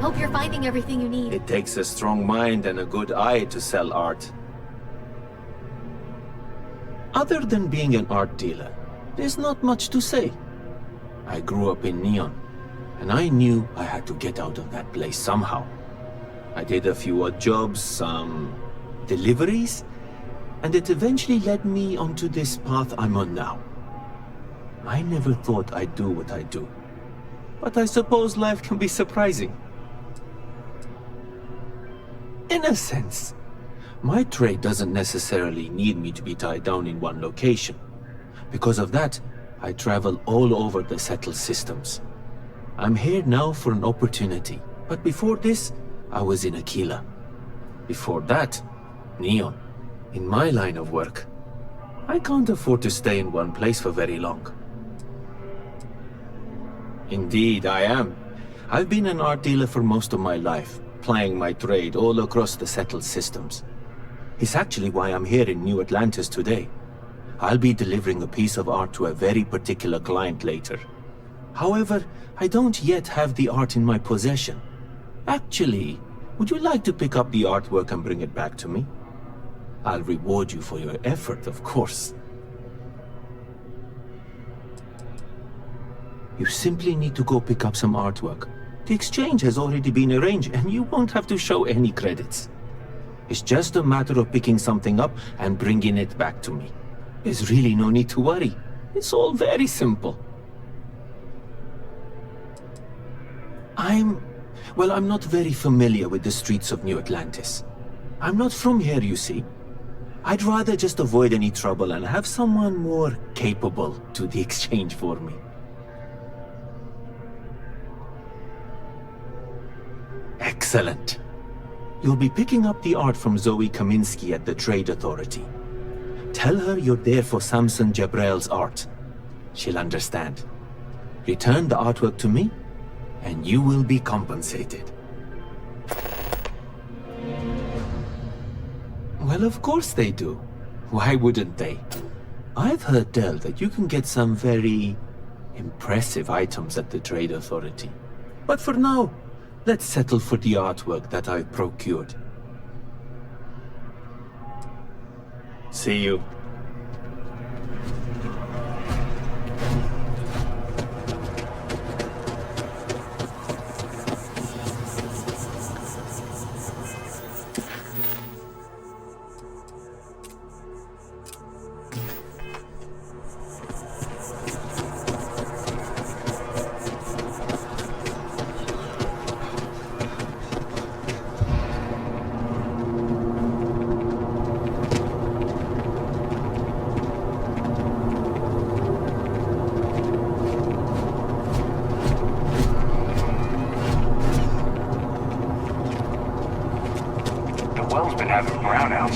Hope you're finding everything you need. It takes a strong mind and a good eye to sell art. Other than being an art dealer, there's not much to say. I grew up in Neon, and I knew I had to get out of that place somehow. I did a few odd jobs, some deliveries, and it eventually led me onto this path I'm on now. I never thought I'd do what I do, but I suppose life can be surprising. In a sense, my trade doesn't necessarily need me to be tied down in one location. Because of that, I travel all over the settled systems. I'm here now for an opportunity, but before this, I was in Aquila. Before that, Neon. In my line of work, I can't afford to stay in one place for very long. Indeed, I am. I've been an art dealer for most of my life, plying my trade all across the settled systems. It's actually why I'm here in New Atlantis today. I'll be delivering a piece of art to a very particular client later. However, I don't yet have the art in my possession. Actually, would you like to pick up the artwork and bring it back to me? I'll reward you for your effort, of course. You simply need to go pick up some artwork. The exchange has already been arranged, and you won't have to show any credits. It's just a matter of picking something up and bringing it back to me. There's really no need to worry. It's all very simple. I'm not very familiar with the streets of New Atlantis. I'm not from here, you see. I'd rather just avoid any trouble and have someone more capable do the exchange for me. Excellent. You'll be picking up the art from Zoe Kaminsky at the Trade Authority. Tell her you're there for Samson Jabrel's art. She'll understand. Return the artwork to me, and you will be compensated. Well, of course they do. Why wouldn't they? I've heard tell that you can get some very impressive items at the Trade Authority. But for now, let's settle for the artwork that I've procured. See you.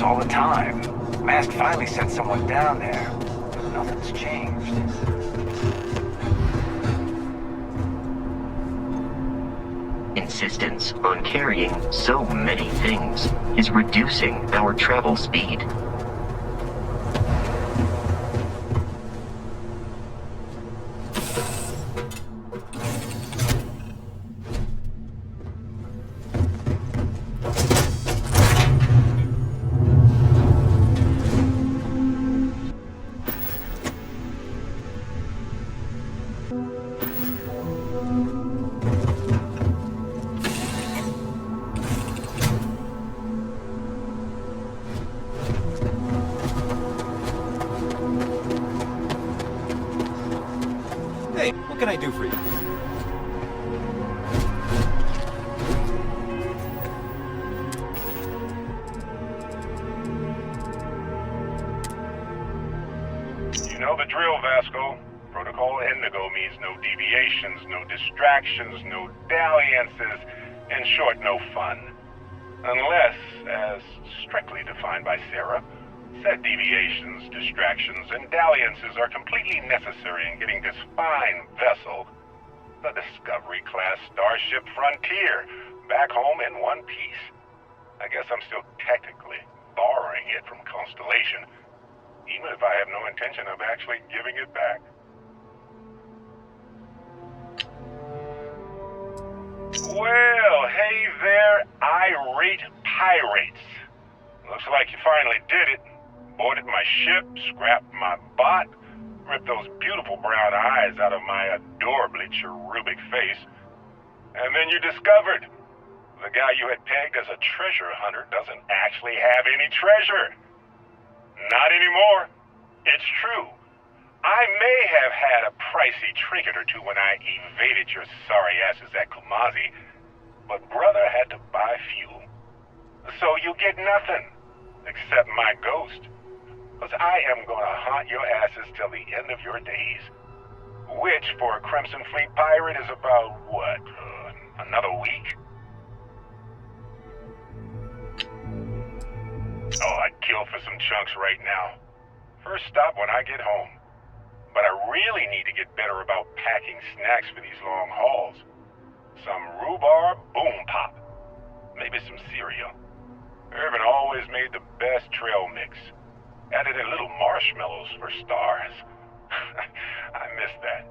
All the time. Mask finally sent someone down there, but nothing's changed. Insistence on carrying so many things is reducing our travel speed. What can I do for you? You know the drill, Vasco. Protocol Indigo means no deviations, no distractions, no dalliances, in short, no fun. Unless, as strictly defined by Sarah, Said deviations, distractions, and dalliances are completely necessary in getting this fine vessel, the Discovery-class Starship Frontier, back home in one piece. I guess I'm still technically borrowing it from Constellation, even if I have no intention of actually giving it back. Well, hey there, irate pirates. Looks like you finally did it. Boarded my ship, scrapped my bot, ripped those beautiful brown eyes out of my adorably cherubic face. And then you discovered the guy you had pegged as a treasure hunter doesn't actually have any treasure. Not anymore. It's true. I may have had a pricey trinket or two when I evaded your sorry asses at Kumazi, but brother had to buy fuel. So you get nothing, except my ghost. Because I am gonna haunt your asses till the end of your days. Which, for a Crimson Fleet pirate, is about, what, another week? Oh, I'd kill for some chunks right now. First stop when I get home. But I really need to get better about packing snacks for these long hauls. Some rhubarb boom pop. Maybe some cereal. Irvin always made the best trail mix. Added in little marshmallows for stars. I miss that.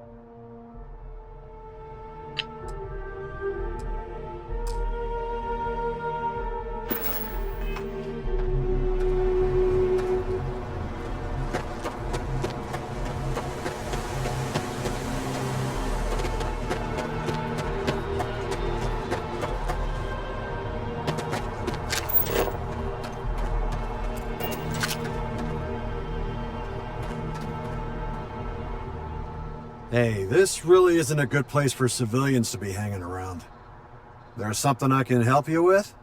Hey, this really isn't a good place for civilians to be hanging around. There's something I can help you with?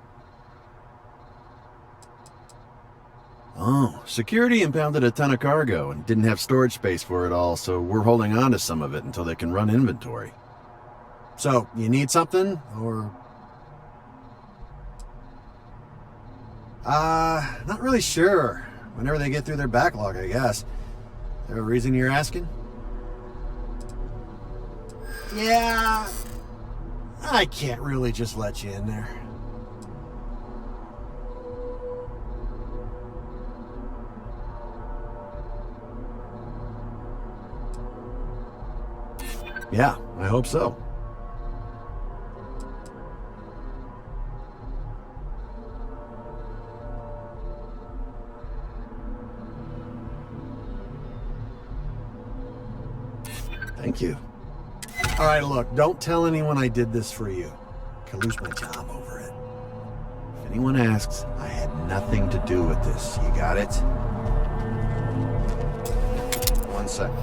Oh, security impounded a ton of cargo and didn't have storage space for it all, so we're holding on to some of it until they can run inventory. So, you need something, or... Not really sure. Whenever they get through their backlog, I guess. Is there a reason you're asking? Yeah, I can't really just let you in there. Yeah, I hope so. Thank you. All right, look, don't tell anyone I did this for you. I could lose my job over it. If anyone asks, I had nothing to do with this. You got it? 1 second.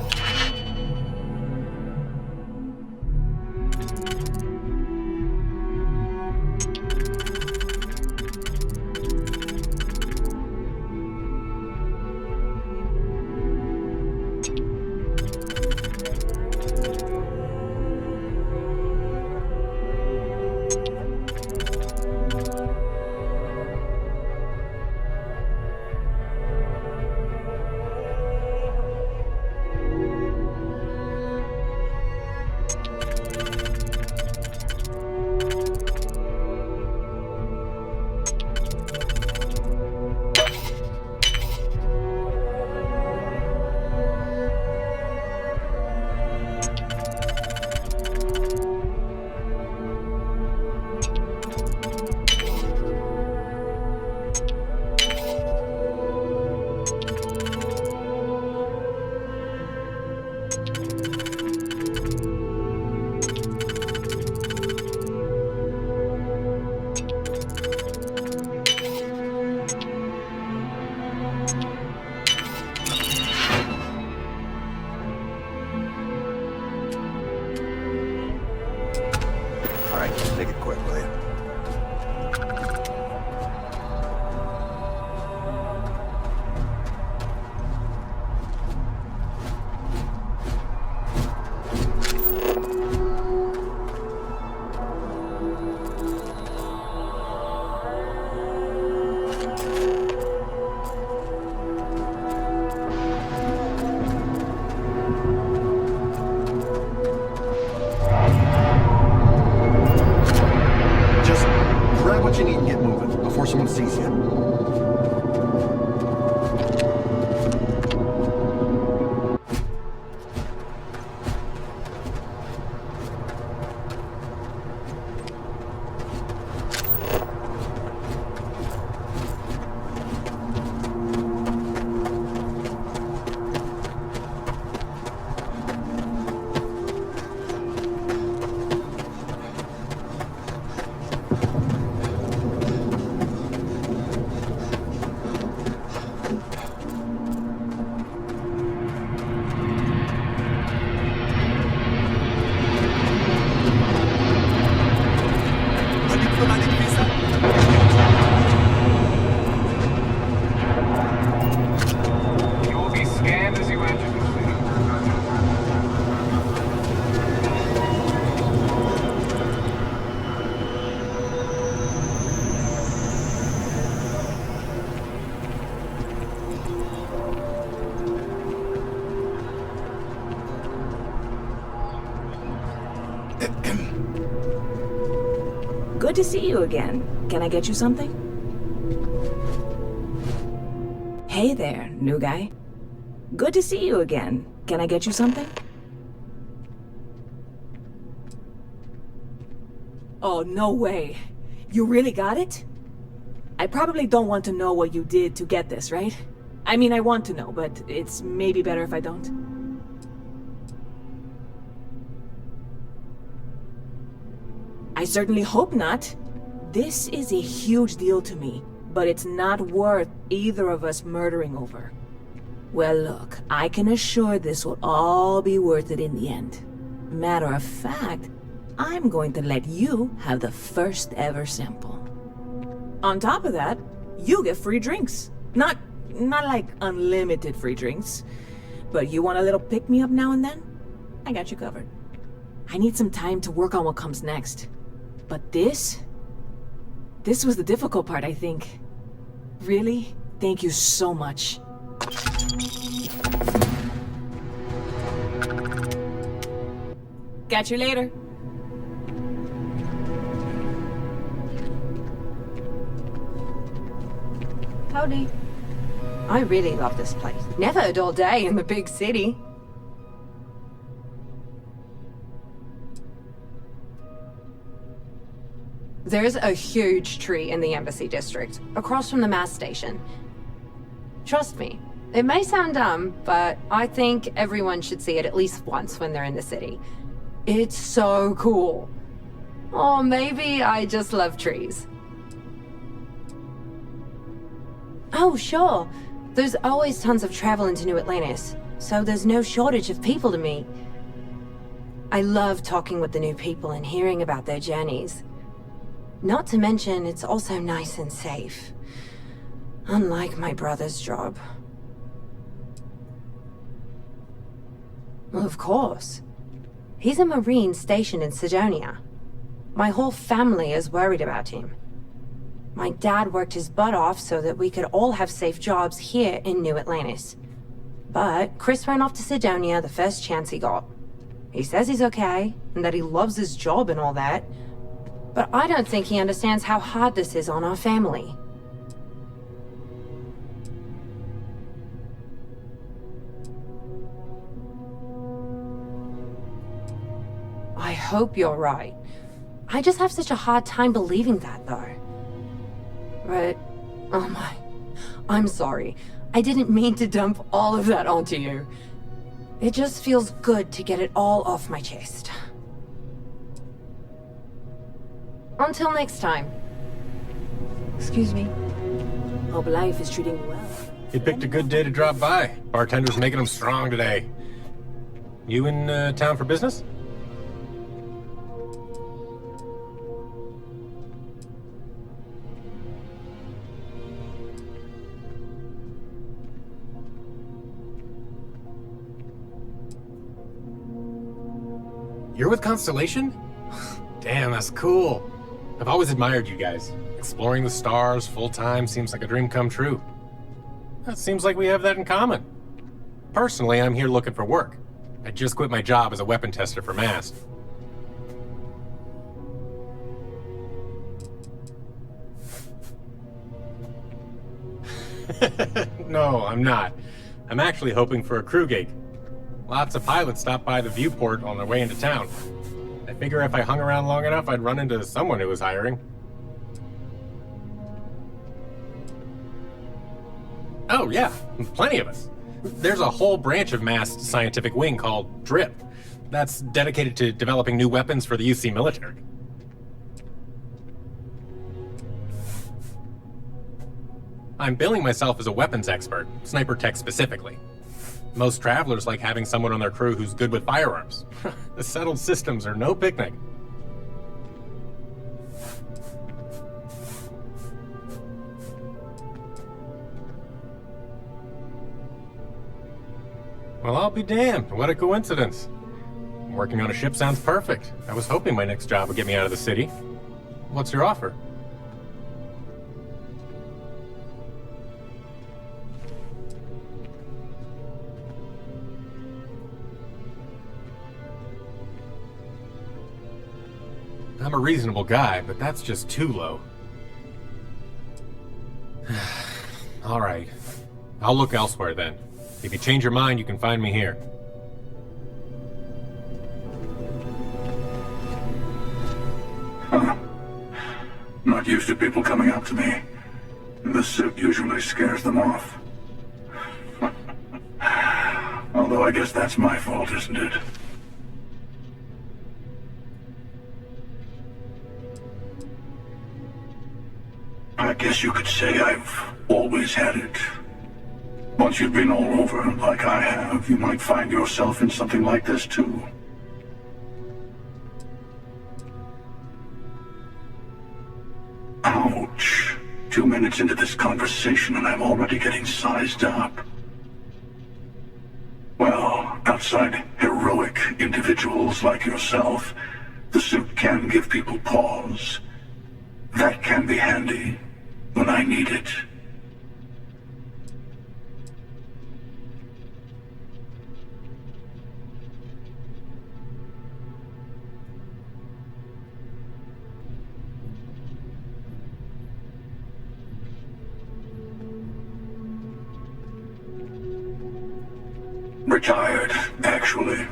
Make it quick, will you? before someone sees you. You will be scanned as you enter the city. Good to see you again. Can I get you something? Hey there, new guy. Good to see you again. Can I get you something? Oh, no way. You really got it? I probably don't want to know what you did to get this, right? I mean, I want to know, but it's maybe better if I don't. I certainly hope not. This is a huge deal to me, but it's not worth either of us murdering over. Well, look, I can assure this will all be worth it in the end. Matter of fact, I'm going to let you have the first ever sample. On top of that, you get free drinks. Not like unlimited free drinks, but you want a little pick-me-up now and then? I got you covered. I need some time to work on what comes next. But this was the difficult part, I think. Really? Thank you so much. Catch you later. Howdy. I really love this place. Never a dull day in the big city. There's a huge tree in the Embassy District, across from the mass station. Trust me, it may sound dumb, but I think everyone should see it at least once when they're in the city. It's so cool. Or maybe I just love trees. Oh, sure. There's always tons of travel into New Atlantis, so there's no shortage of people to meet. I love talking with the new people and hearing about their journeys. Not to mention, it's also nice and safe. Unlike my brother's job. Well, of course. He's a Marine stationed in Sidonia. My whole family is worried about him. My dad worked his butt off so that we could all have safe jobs here in New Atlantis. But Chris ran off to Sidonia the first chance he got. He says he's okay, and that he loves his job and all that. But I don't think he understands how hard this is on our family. I hope you're right. I just have such a hard time believing that, though. But, oh my, I'm sorry. I didn't mean to dump all of that onto you. It just feels good to get it all off my chest. Until next time. Excuse me. Hope life is treating you well. He picked a good day to drop by. Bartender's making him strong today. You in town for business? You're with Constellation? Damn, that's cool. I've always admired you guys. Exploring the stars full-time seems like a dream come true. That seems like we have that in common. Personally, I'm here looking for work. I just quit my job as a weapon tester for MAST. No, I'm not. I'm actually hoping for a crew gig. Lots of pilots stop by the viewport on their way into town. I figure if I hung around long enough, I'd run into someone who was hiring. Oh, yeah, plenty of us. There's a whole branch of MAST's scientific wing called DRIP. That's dedicated to developing new weapons for the UC military. I'm billing myself as a weapons expert, sniper tech specifically. Most travelers like having someone on their crew who's good with firearms. The settled systems are no picnic. Well, I'll be damned. What a coincidence. Working on a ship sounds perfect. I was hoping my next job would get me out of the city. What's your offer? I'm a reasonable guy, but that's just too low. All right. I'll look elsewhere then. If you change your mind, you can find me here. Huh. Not used to people coming up to me. The suit usually scares them off. Although I guess that's my fault, isn't it? I guess you could say I've always had it. Once you've been all over, like I have, you might find yourself in something like this too. Ouch. 2 minutes into this conversation and I'm already getting sized up. Well, outside heroic individuals like yourself, the suit can give people pause. That can be handy when I need it. Retired, actually,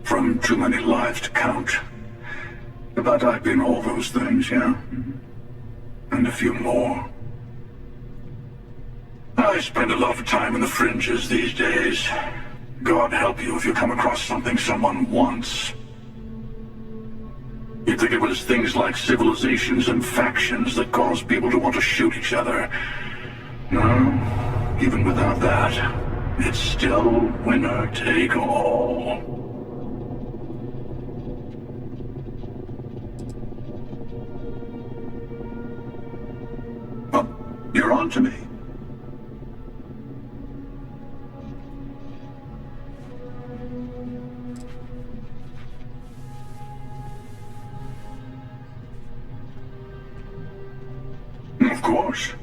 from too many lives to count. But I've been all those things, yeah? And a few more. I spend a lot of time in the fringes these days. God help you if you come across something someone wants. You'd think it was things like civilizations and factions that cause people to want to shoot each other. No, even without that, it's still winner take all. Oh, you're on to me. Of course.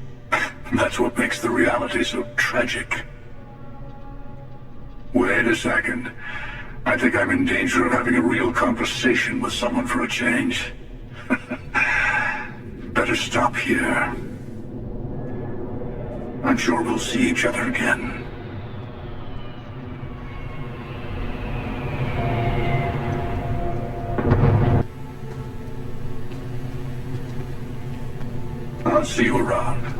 That's what makes the reality so tragic. Wait a second. I think I'm in danger of having a real conversation with someone for a change. Better stop here. I'm sure we'll see each other again. I'll see you around.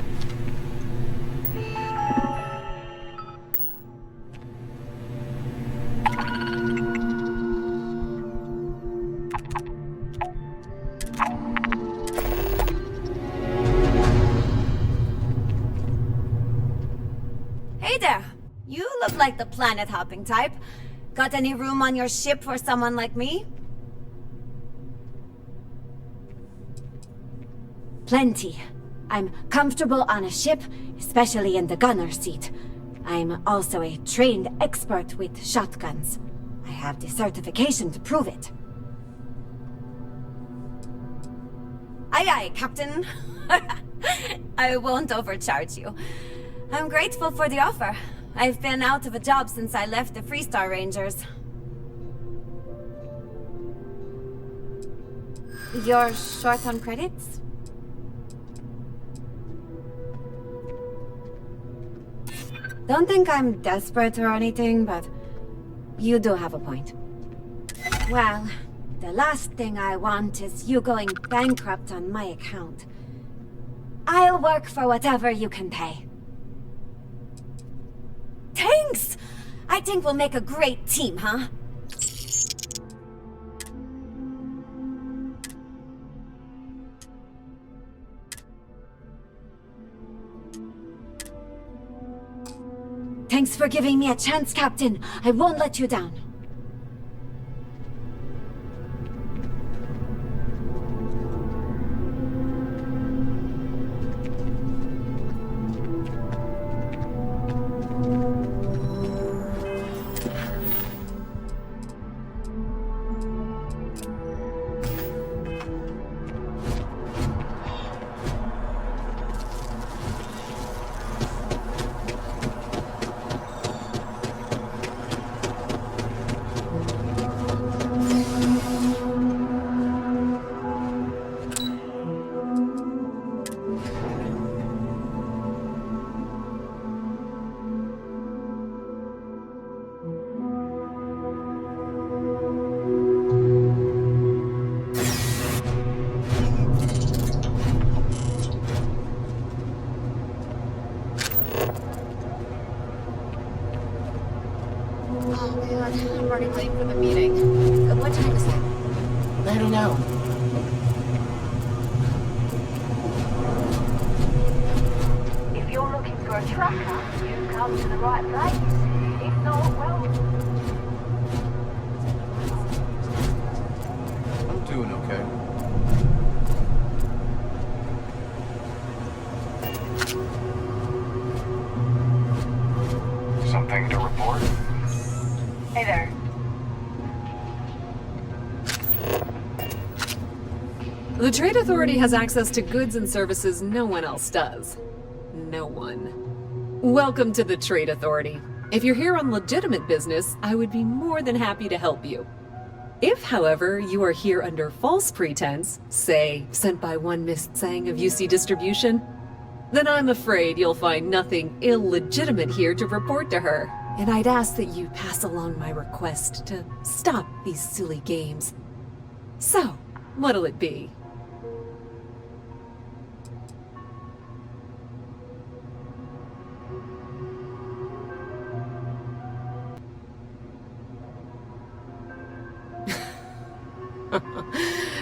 Hey there! You look like the planet-hopping type. Got any room on your ship for someone like me? Plenty. I'm comfortable on a ship, especially in the gunner seat. I'm also a trained expert with shotguns. I have the certification to prove it. Aye aye, Captain. I won't overcharge you. I'm grateful for the offer. I've been out of a job since I left the Freestar Rangers. You're short on credits? Don't think I'm desperate or anything, but you do have a point. Well, the last thing I want is you going bankrupt on my account. I'll work for whatever you can pay. Thanks! I think we'll make a great team, huh? Thanks for giving me a chance, Captain. I won't let you down. I'm already late for the meeting. What time is it? I don't know. If you're looking for a tracker, you've come to the right place. If not, well... I'm doing okay. Something to report? Hey there. The Trade Authority has access to goods and services no one else does. No one. Welcome to the Trade Authority. If you're here on legitimate business, I would be more than happy to help you. If, however, you are here under false pretense, say, sent by one Miss Tsang of UC Distribution, then I'm afraid you'll find nothing illegitimate here to report to her. And I'd ask that you pass along my request to stop these silly games. So, what'll it be?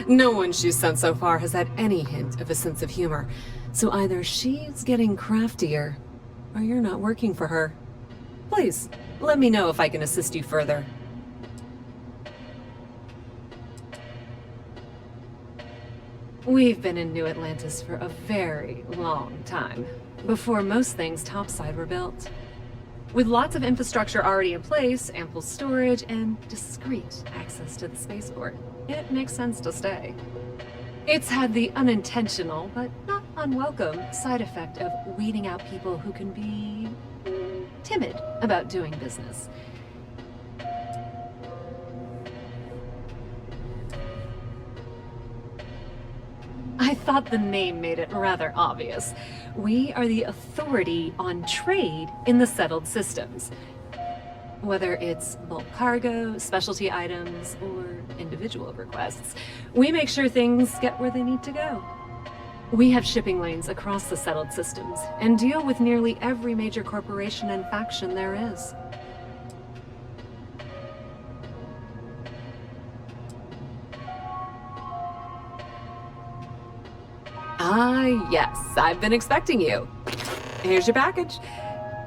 No one she's sent so far has had any hint of a sense of humor. So either she's getting craftier, or you're not working for her. Please, let me know if I can assist you further. We've been in New Atlantis for a very long time, before most things topside were built. With lots of infrastructure already in place, ample storage, and discreet access to the spaceport, it makes sense to stay. It's had the unintentional, but not unwelcome, side effect of weeding out people who can be timid about doing business. I thought the name made it rather obvious. We are the authority on trade in the settled systems. Whether it's bulk cargo, specialty items, or individual requests, we make sure things get where they need to go. We have shipping lanes across the settled systems, and deal with nearly every major corporation and faction there is. Ah, yes, I've been expecting you. Here's your package.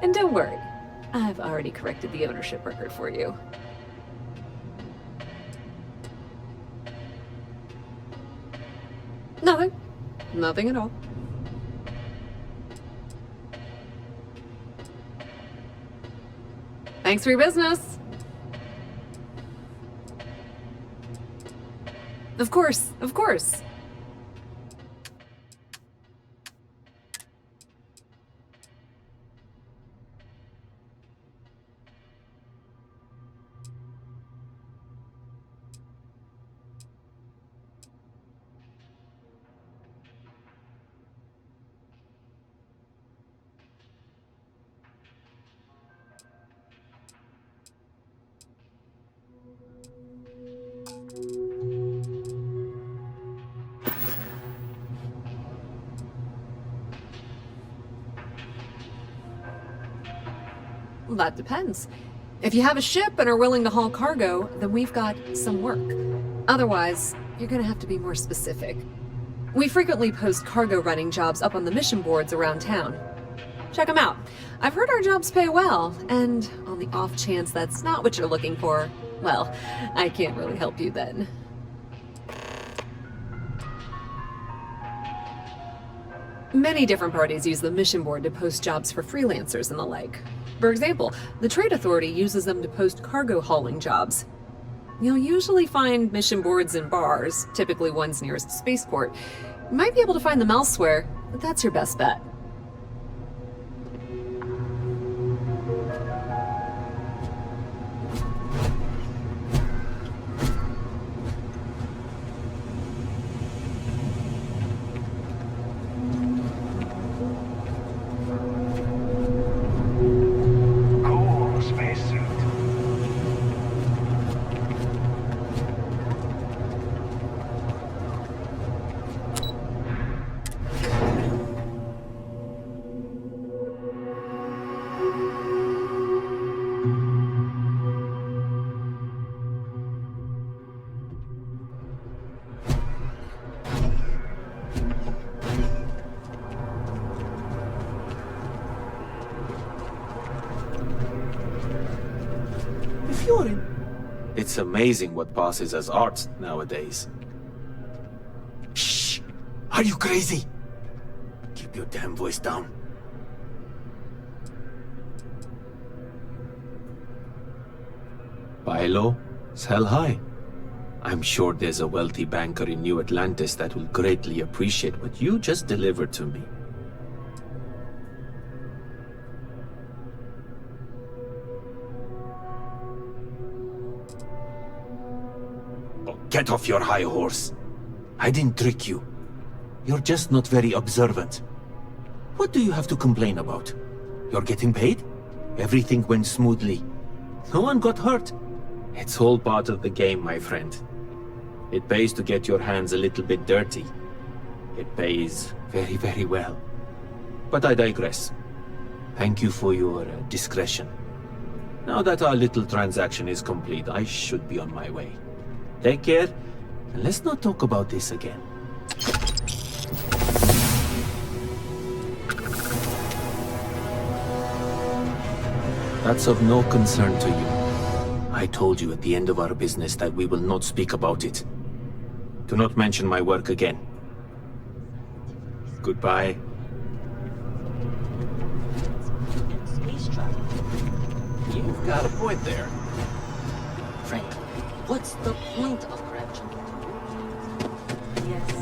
And don't worry, I've already corrected the ownership record for you. Nothing. Nothing at all. Thanks for your business. Of course, of course. That depends. If you have a ship and are willing to haul cargo, then we've got some work. Otherwise, you're gonna have to be more specific. We frequently post cargo running jobs up on the mission boards around town. Check them out. I've heard our jobs pay well, and on the off chance that's not what you're looking for, well, I can't really help you then. Many different parties use the mission board to post jobs for freelancers and the like. For example, the Trade Authority uses them to post cargo hauling jobs. You'll usually find mission boards in bars, typically ones nearest the spaceport. You might be able to find them elsewhere, but that's your best bet. It's amazing what passes as art nowadays. Shh! Are you crazy? Keep your damn voice down. By law, sell high. I'm sure there's a wealthy banker in New Atlantis that will greatly appreciate what you just delivered to me. Get off your high horse. I didn't trick you. You're just not very observant. What do you have to complain about? You're getting paid? Everything went smoothly. No one got hurt. It's all part of the game, my friend. It pays to get your hands a little bit dirty. It pays very, very well. But I digress. Thank you for your discretion. Now that our little transaction is complete, I should be on my way. Take care, and let's not talk about this again. That's of no concern to you. I told you at the end of our business that we will not speak about it. Do not mention my work again. Goodbye. Space travel. You've got a point there. Frank, what's the point of gravity? Yes.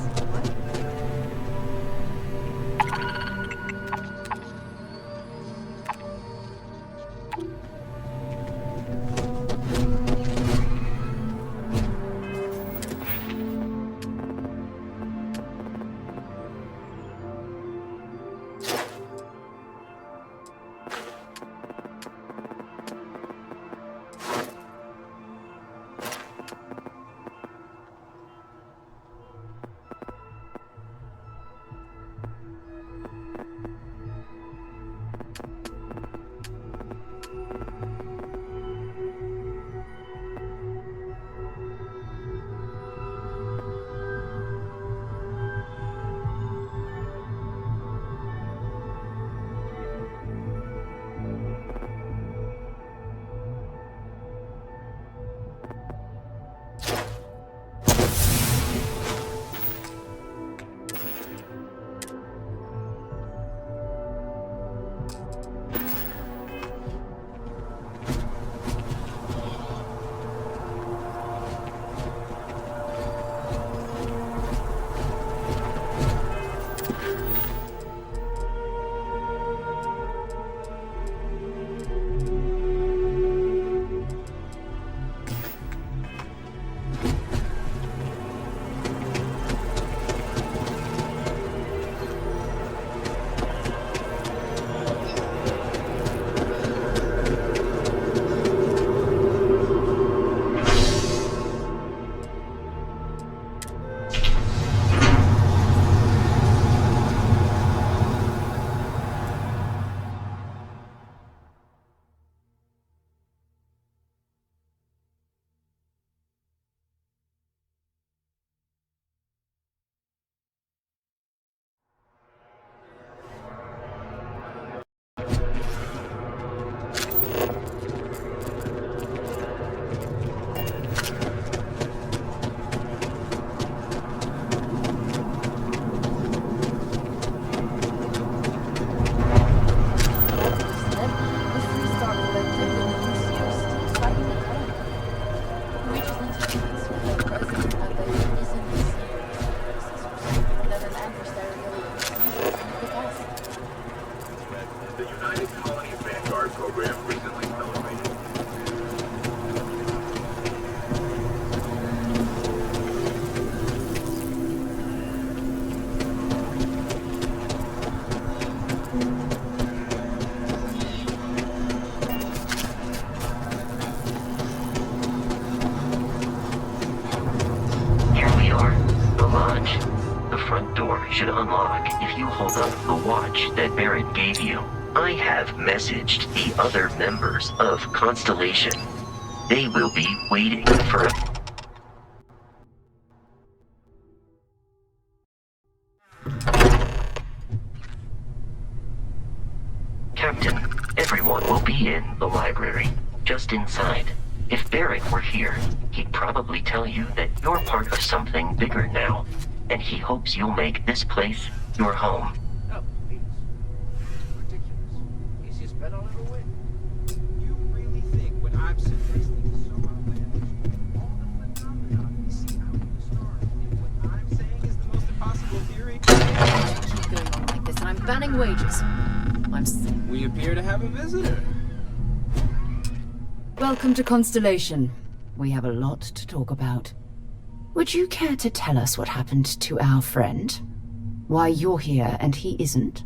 front door should unlock if you hold up the watch that Barrett gave you. I have messaged the other members of Constellation. They will be waiting for a... Captain, everyone will be in the library, just inside. If Barrett were here, he'd probably tell you that you're part of something bigger now, and he hopes you'll make this place your home. Oh, please. Ridiculous. Easiest bet I'll ever win. You really think what I'm suggesting is so outlandish? All the phenomena we see out in the stars, and what I'm saying is the most impossible theory? Keep going on like this, and I'm banning wages. We appear to have a visitor. Welcome to Constellation. We have a lot to talk about. Would you care to tell us what happened to our friend? Why you're here and he isn't?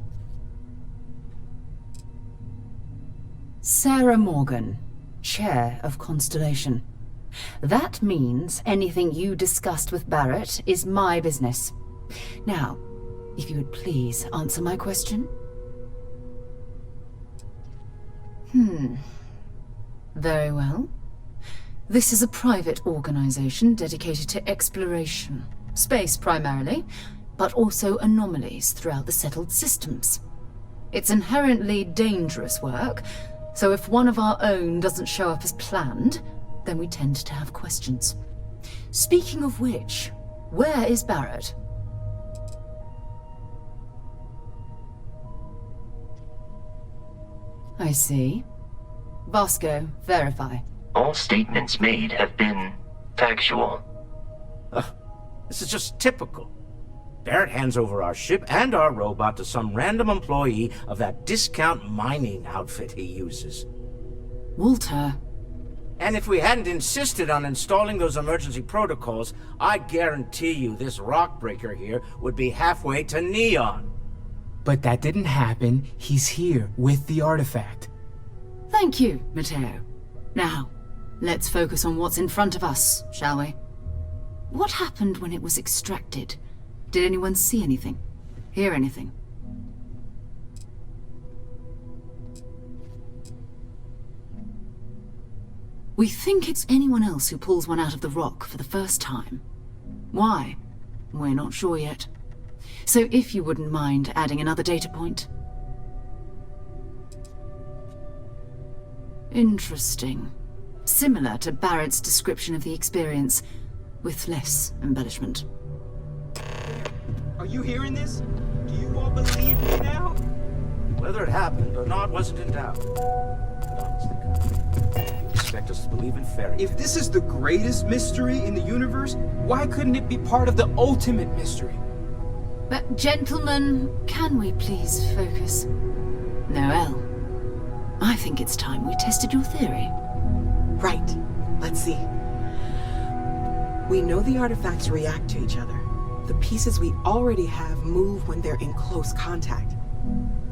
Sarah Morgan, Chair of Constellation. That means anything you discussed with Barrett is my business. Now, if you would please answer my question. Very well. This is a private organization dedicated to exploration. Space primarily, but also anomalies throughout the settled systems. It's inherently dangerous work, so if one of our own doesn't show up as planned, then we tend to have questions. Speaking of which, where is Barrett? I see. Vasco, verify. All statements made have been factual. This is just typical. Barrett hands over our ship and our robot to some random employee of that discount mining outfit he uses. Walter. And if we hadn't insisted on installing those emergency protocols, I guarantee you this rock breaker here would be halfway to Neon. But that didn't happen. He's here with the artifact. Thank you, Matteo. Now, let's focus on what's in front of us, shall we? What happened when it was extracted? Did anyone see anything? Hear anything? We think it's anyone else who pulls one out of the rock for the first time. Why? We're not sure yet. So if you wouldn't mind adding another data point. Interesting. Similar to Barrett's description of the experience, with less embellishment. Are you hearing this? Do you all believe me now? Whether it happened or not wasn't in doubt. You expect us to believe in fairy tales. If this is the greatest mystery in the universe, why couldn't it be part of the ultimate mystery? But gentlemen, can we please focus? Noel, I think it's time we tested your theory. Right. Let's see. We know the artifacts react to each other. The pieces we already have move when they're in close contact.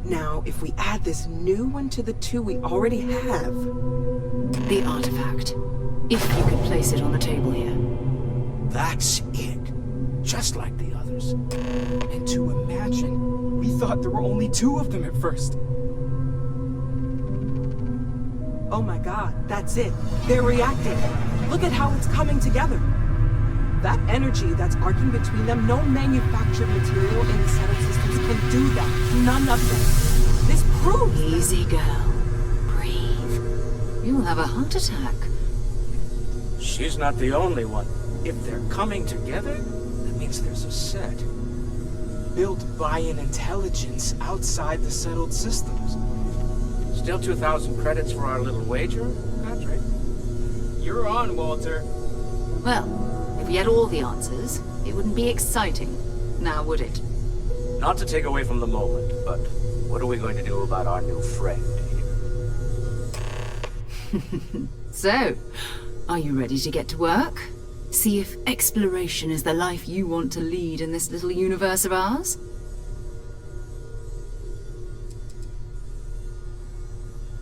Now, if we add this new one to the two we already have... The artifact. If you could place it on the table here. That's it. Just like the others. And to imagine, we thought there were only 2 of them at first. Oh my god, that's it. They're reacting. Look at how it's coming together. That energy that's arcing between them, no manufactured material in the settled systems can do that. None of them. This proves... Easy, girl. Breathe. You'll have a heart attack. She's not the only one. If they're coming together, that means there's a set. Built by an intelligence outside the settled systems. Still 2,000 credits for our little wager, Patrick? You're on, Walter. Well, if we had all the answers, it wouldn't be exciting, now would it? Not to take away from the moment, but what are we going to do about our new friend here? So, are you ready to get to work? See if exploration is the life you want to lead in this little universe of ours?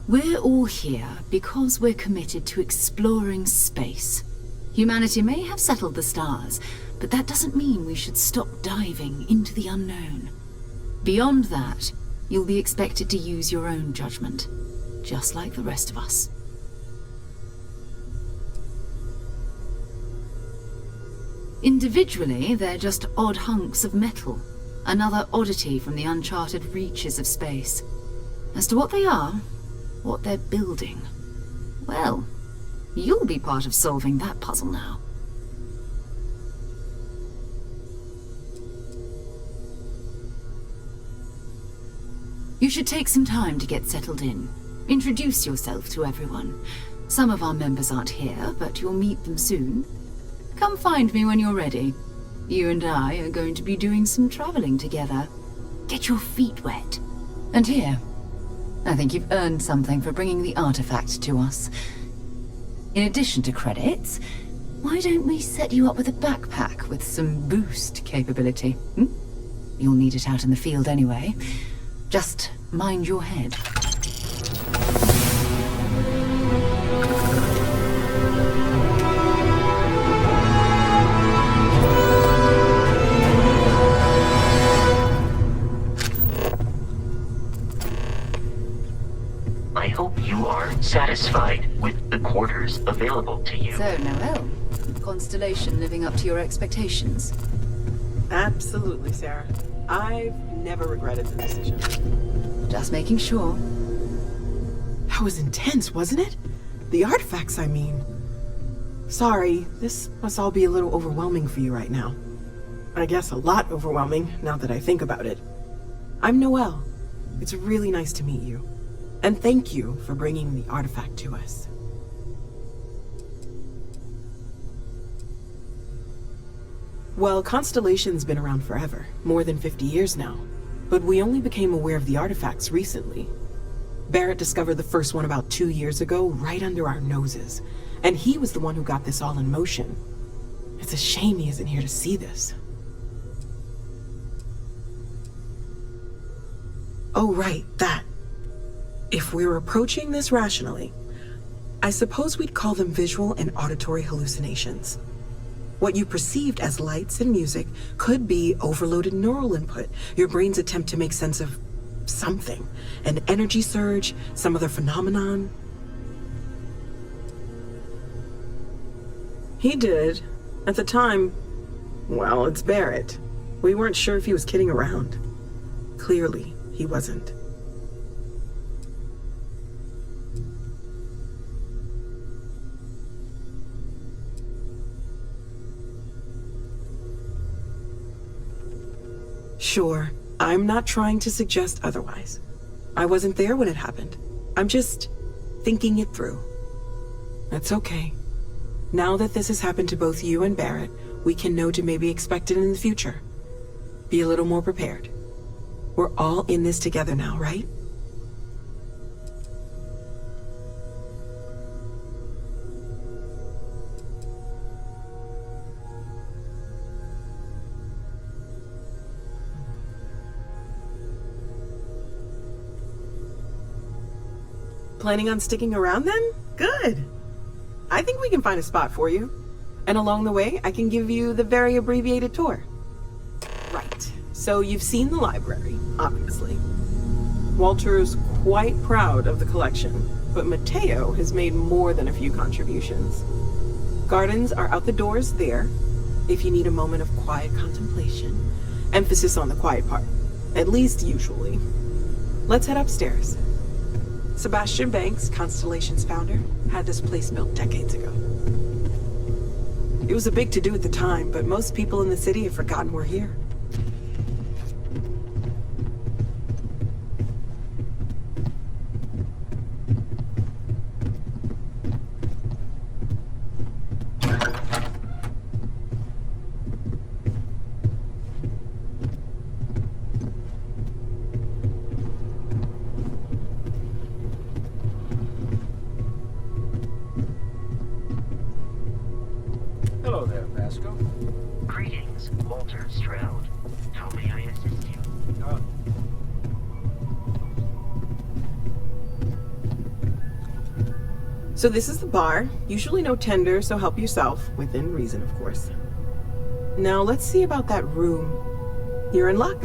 We're all here because we're committed to exploring space. Humanity may have settled the stars, But that doesn't mean we should stop diving into the unknown. Beyond that, you'll be expected to use your own judgment, just like the rest of us. Individually, they're just odd hunks of metal, another oddity from the uncharted reaches of space. As to what they are, what they're building, well, you'll be part of solving that puzzle now. You should take some time to get settled in. Introduce yourself to everyone. Some of our members aren't here, but you'll meet them soon. Come find me when you're ready. You and I are going to be doing some traveling together. Get your feet wet. And here, I think you've earned something for bringing the artifact to us. In addition to credits, why don't we set you up with a backpack with some boost capability? You'll need it out in the field anyway. Just mind your head. I hope you are satisfied with the quarters available to you. So, Noelle, Constellation living up to your expectations? Absolutely, Sarah. I've never regretted the decision. Just making sure. That was intense, wasn't it? The artifacts, I mean. Sorry, this must all be a little overwhelming for you right now. I guess a lot overwhelming, now that I think about it. I'm Noelle. It's really nice to meet you. And thank you for bringing the artifact to us. Well, Constellation's been around forever, more than 50 years now. But we only became aware of the artifacts recently. Barrett discovered the first one about 2 years ago, right under our noses. And he was the one who got this all in motion. It's a shame he isn't here to see this. Oh, right, that. If we're approaching this rationally, I suppose we'd call them visual and auditory hallucinations. What you perceived as lights and music could be overloaded neural input, your brain's attempt to make sense of something. An energy surge, some other phenomenon. He did. At the time, well, it's Barrett. We weren't sure if he was kidding around. Clearly, he wasn't. Sure, I'm not trying to suggest otherwise. I wasn't there when it happened. I'm just thinking it through. That's okay. Now that this has happened to both you and Barrett, we can know to maybe expect it in the future. Be a little more prepared. We're all in this together now, right? Planning on sticking around then? Good. I think we can find a spot for you. And along the way, I can give you the very abbreviated tour. Right. So you've seen the library, obviously. Walter's quite proud of the collection, but Mateo has made more than a few contributions. Gardens are out the doors there, if you need a moment of quiet contemplation. Emphasis on the quiet part, at least usually. Let's head upstairs. Sebastian Banks, Constellation's founder, had this place built decades ago. It was a big to-do at the time, but most people in the city have forgotten we're here. Hello there, Vasco. Greetings, Walter Stroud. How may I assist you? So this is the bar. Usually no tender, so help yourself, within reason, of course. Now let's see about that room. You're in luck.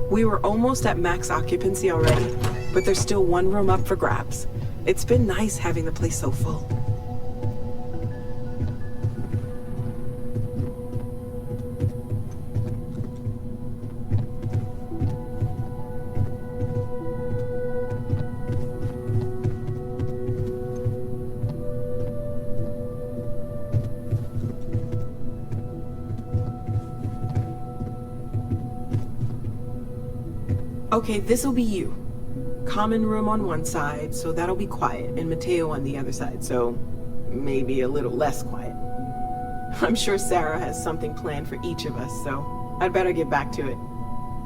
We were almost at max occupancy already, but there's still one room up for grabs. It's been nice having the place so full. Okay, this'll be you. Common room on one side, so that'll be quiet, and Mateo on the other side, so maybe a little less quiet. I'm sure Sarah has something planned for each of us, so I'd better get back to it.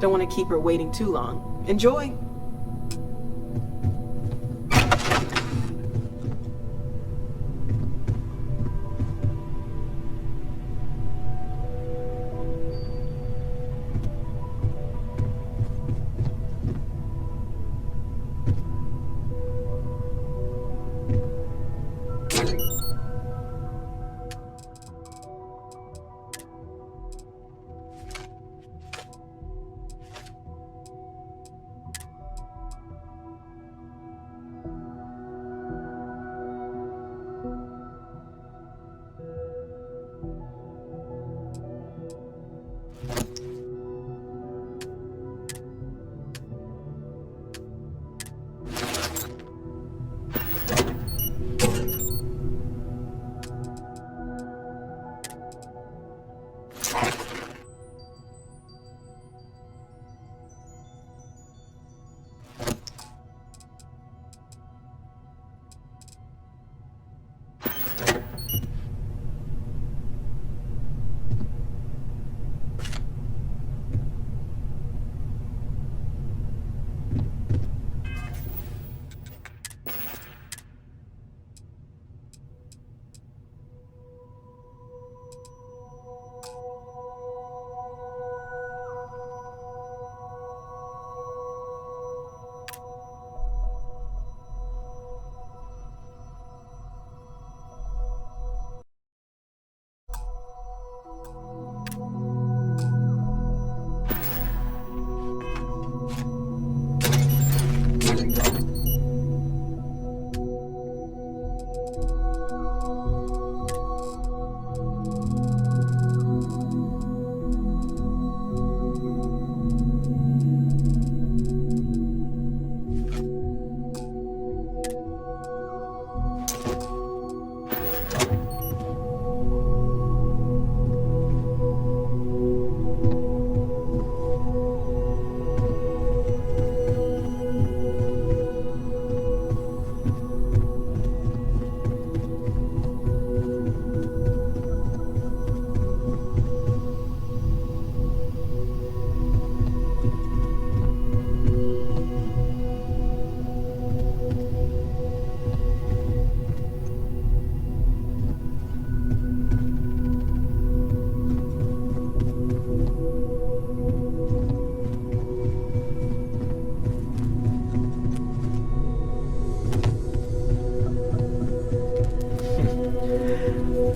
Don't want to keep her waiting too long. Enjoy!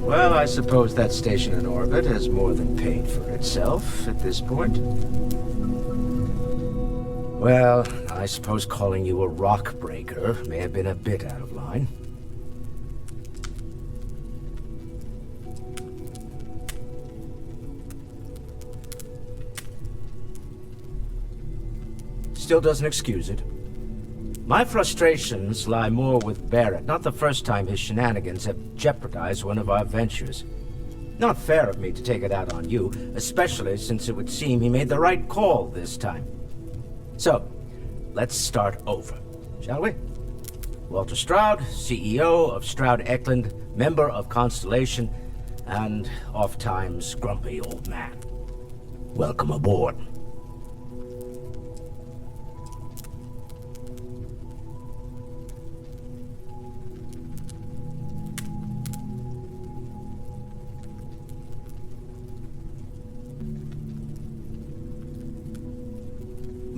Well, I suppose that station in orbit has more than paid for itself at this point. Well, I suppose calling you a rock breaker may have been a bit out of line. Still doesn't excuse it. My frustrations lie more with Barrett, not the first time his shenanigans have jeopardized one of our ventures. Not fair of me to take it out on you, especially since it would seem he made the right call this time. So, let's start over, shall we? Walter Stroud, CEO of Stroud Eklund, member of Constellation, and oft-times grumpy old man. Welcome aboard.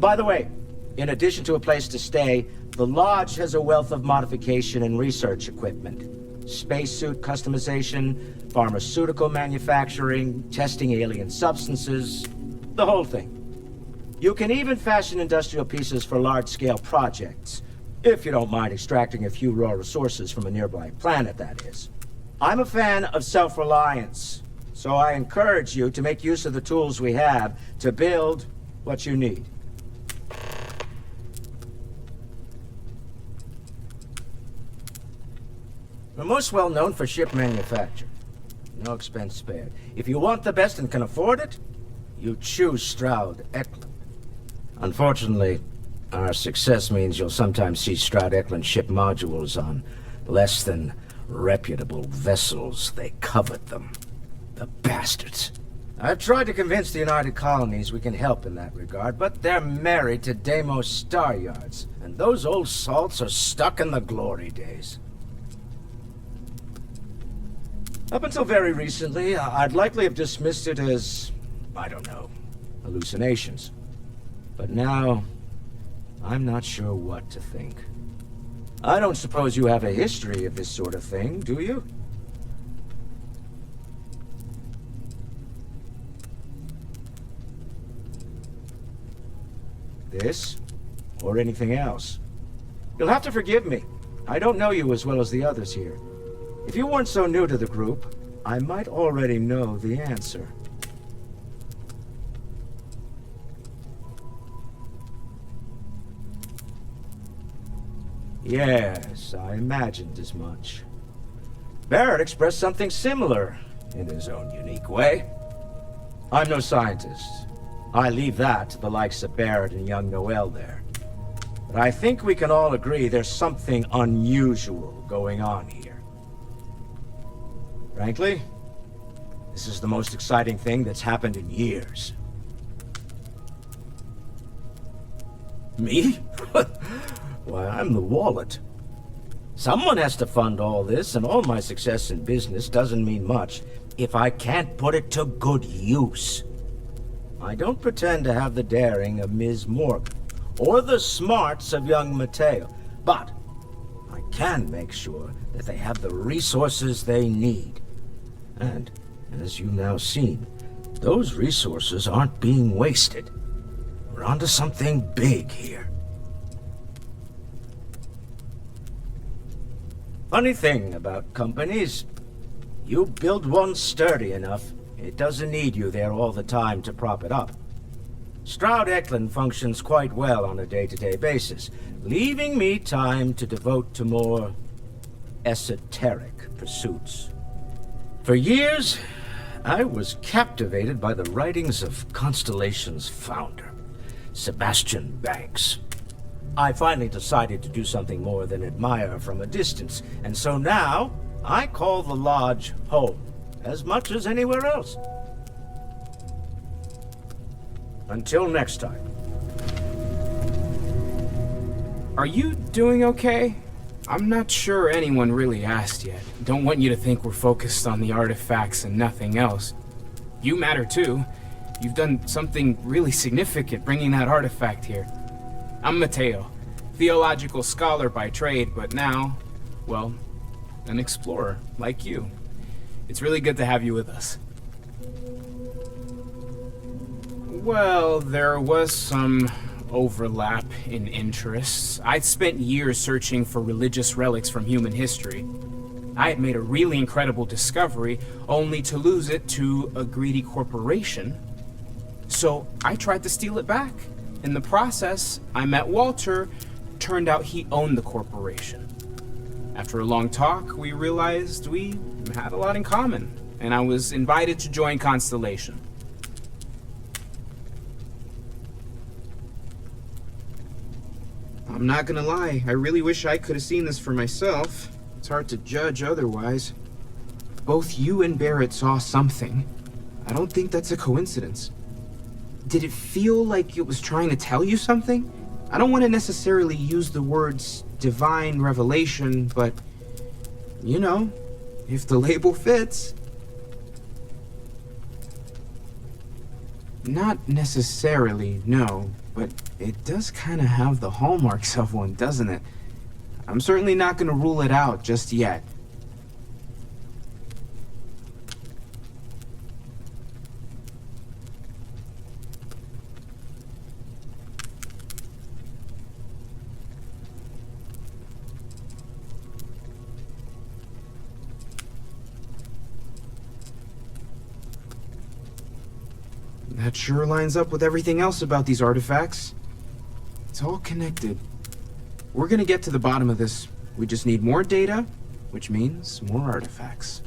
By the way, in addition to a place to stay, the Lodge has a wealth of modification and research equipment. spacesuit customization, pharmaceutical manufacturing, testing alien substances, the whole thing. You can even fashion industrial pieces for large-scale projects, if you don't mind extracting a few raw resources from a nearby planet, that is. I'm a fan of self-reliance, so I encourage you to make use of the tools we have to build what you need. We're most well known for ship manufacture. No expense spared. If you want the best and can afford it, you choose Stroud Eklund. Unfortunately, our success means you'll sometimes see Stroud Eklund ship modules on less than reputable vessels. They covet them. The bastards. I've tried to convince the United Colonies we can help in that regard, but they're married to Deimos Star Yards, and those old salts are stuck in the glory days. Up until very recently, I'd likely have dismissed it as, I don't know, hallucinations. But now, I'm not sure what to think. I don't suppose you have a history of this sort of thing, do you? This, or anything else? You'll have to forgive me. I don't know you as well as the others here. If you weren't so new to the group, I might already know the answer. Yes, I imagined as much. Barrett expressed something similar, in his own unique way. I'm no scientist. I leave that to the likes of Barrett and young Noel there. But I think we can all agree there's something unusual going on here. Frankly, this is the most exciting thing that's happened in years. Me? Why, I'm the wallet. Someone has to fund all this, and all my success in business doesn't mean much if I can't put it to good use. I don't pretend to have the daring of Ms. Morgan, or the smarts of young Mateo, but I can make sure that they have the resources they need. And, as you've now seen, those resources aren't being wasted. We're onto something big here. Funny thing about companies, you build one sturdy enough, it doesn't need you there all the time to prop it up. Stroud Eklund functions quite well on a day-to-day basis, leaving me time to devote to more esoteric pursuits. For years, I was captivated by the writings of Constellation's founder, Sebastian Banks. I finally decided to do something more than admire from a distance, and so now I call the Lodge home, as much as anywhere else. Until next time. Are you doing okay? I'm not sure anyone really asked yet. Don't want you to think we're focused on the artifacts and nothing else. You matter too. You've done something really significant bringing that artifact here. I'm Mateo, theological scholar by trade, but now, well, an explorer like you. It's really good to have you with us. Well, there was some overlap in interests. I'd spent years searching for religious relics from human history. I had made a really incredible discovery, only to lose it to a greedy corporation. So I tried to steal it back. In the process, I met Walter. Turned out he owned the corporation. After a long talk, we realized we had a lot in common, and I was invited to join Constellation. I'm not gonna lie, I really wish I could have seen this for myself. It's hard to judge otherwise. Both you and Barrett saw something. I don't think that's a coincidence. Did it feel like it was trying to tell you something? I don't want to necessarily use the words divine revelation, but, you know, if the label fits. Not necessarily, no, but it does kind of have the hallmarks of one, doesn't it? I'm certainly not going to rule it out just yet. That sure lines up with everything else about these artifacts. It's all connected. We're gonna get to the bottom of this. We just need more data, which means more artifacts.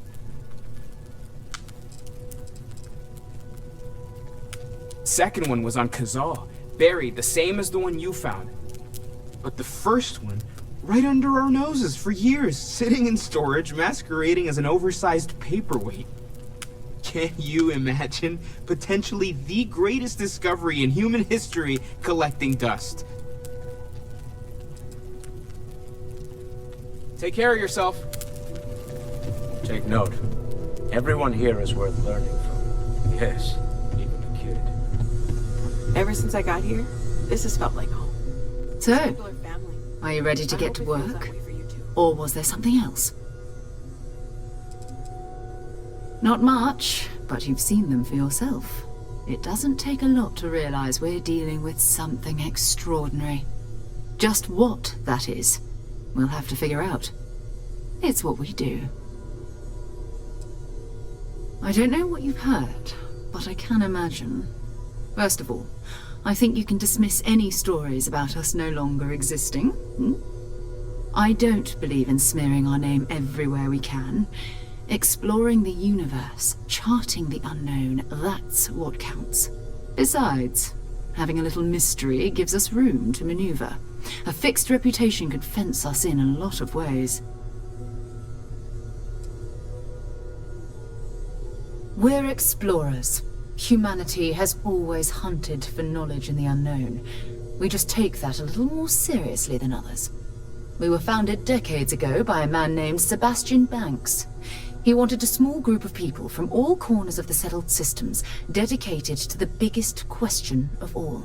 Second one was on Kazaa, buried the same as the one you found. But the first one, right under our noses for years, sitting in storage, masquerading as an oversized paperweight. Can you imagine potentially the greatest discovery in human history collecting dust? Take care of yourself. Take note. Everyone here is worth learning from. Yes, even the kid. Ever since I got here, this has felt like home. So, are you ready to get to work? Or was there something else? Not much, but you've seen them for yourself. It doesn't take a lot to realize we're dealing with something extraordinary. Just what that is, we'll have to figure out. It's what we do. I don't know what you've heard, but I can imagine. First of all, I think you can dismiss any stories about us no longer existing. I don't believe in smearing our name everywhere we can. Exploring the universe, charting the unknown, that's what counts. Besides, having a little mystery gives us room to maneuver. A fixed reputation could fence us in a lot of ways. We're explorers. Humanity has always hunted for knowledge in the unknown. We just take that a little more seriously than others. We were founded decades ago by a man named Sebastian Banks. He wanted a small group of people from all corners of the settled systems dedicated to the biggest question of all.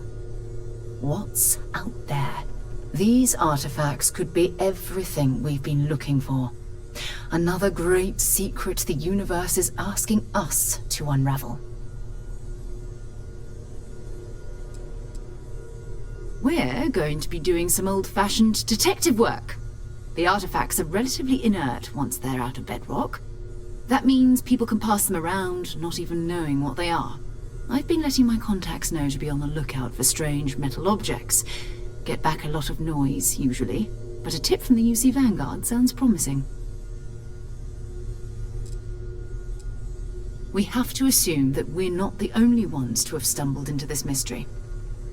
What's out there? These artifacts could be everything we've been looking for. Another great secret the universe is asking us to unravel. We're going to be doing some old-fashioned detective work. The artifacts are relatively inert once they're out of bedrock. That means people can pass them around, not even knowing what they are. I've been letting my contacts know to be on the lookout for strange metal objects. Get back a lot of noise, usually, but a tip from the UC Vanguard sounds promising. We have to assume that we're not the only ones to have stumbled into this mystery.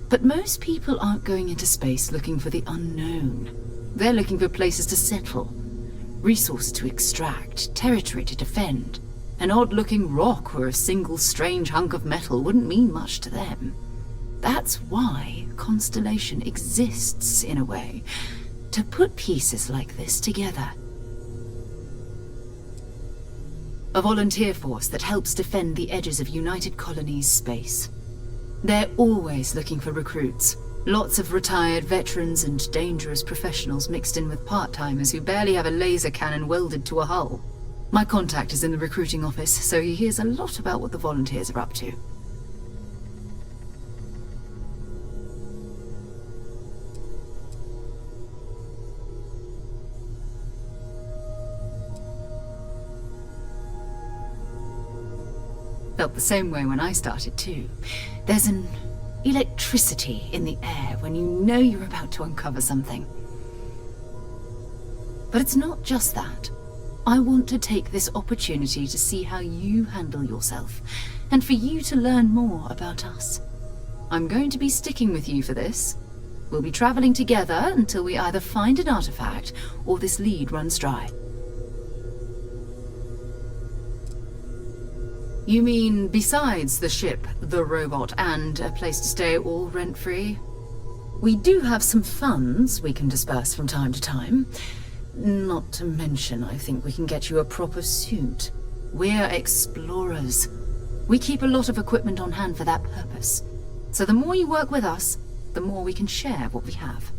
But most people aren't going into space looking for the unknown. They're looking for places to settle. Resources to extract, territory to defend. An odd-looking rock or a single strange hunk of metal wouldn't mean much to them. That's why Constellation exists, in a way, to put pieces like this together. A volunteer force that helps defend the edges of United Colonies space. They're always looking for recruits. Lots of retired veterans and dangerous professionals mixed in with part-timers who barely have a laser cannon welded to a hull. My contact is in the recruiting office, so he hears a lot about what the volunteers are up to. Felt the same way when I started too. There's an electricity in the air when you know you're about to uncover something. But it's not just that. I want to take this opportunity to see how you handle yourself, and for you to learn more about us. I'm going to be sticking with you for this. We'll be traveling together until we either find an artifact or this lead runs dry. You mean besides the ship, the robot, and a place to stay all rent-free? We do have some funds we can disperse from time to time. Not to mention, I think we can get you a proper suit. We're explorers. We keep a lot of equipment on hand for that purpose. So the more you work with us, the more we can share what we have.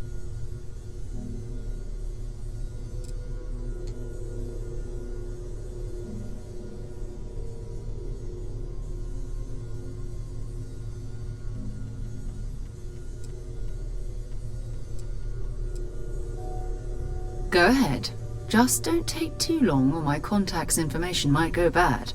Go ahead. Just don't take too long or my contact's information might go bad.